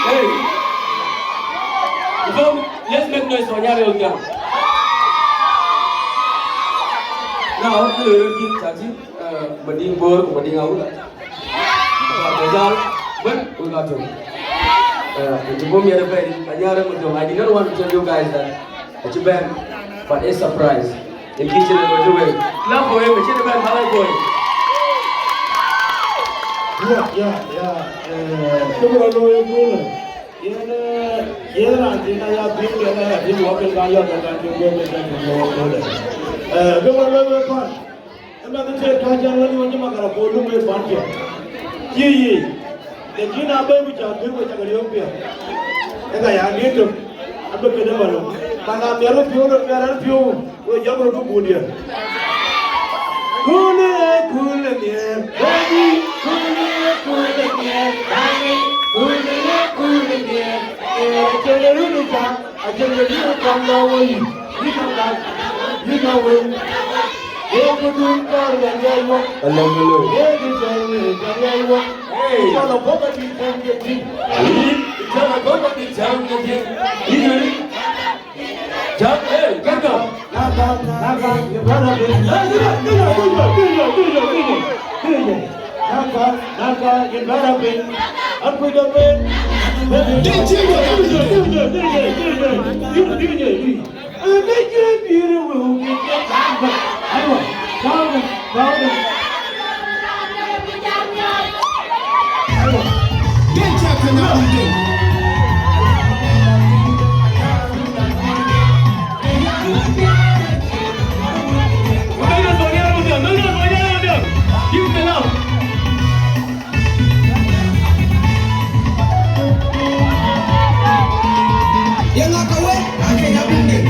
Hey, let's make noise for Nyari Ogan. Now, kita jadi mending bor, mending aku lah. Betul, betul. Itu pun ada baik. Tanya orang macam, I did not want to tell you guys that it's a band, but it's a surprise. In kitchen and what you will. Love for him, it's a band, how boy. Semua orang pun, ia nanti naya bin dia wakil kaya dengan juga. Semua orang pun, anda tu kajian lagi macam mana kalau boleh bantu. Ye, lekin apa yang bicara dia dia. Eka yang itu, apa kena malu. Mana biar pion, oh jangan lupa budia. Kule mier, bagi kule mier, ajar lagi kandawai, you know it. Hey, Yang nak kawin, akhirnya bunda.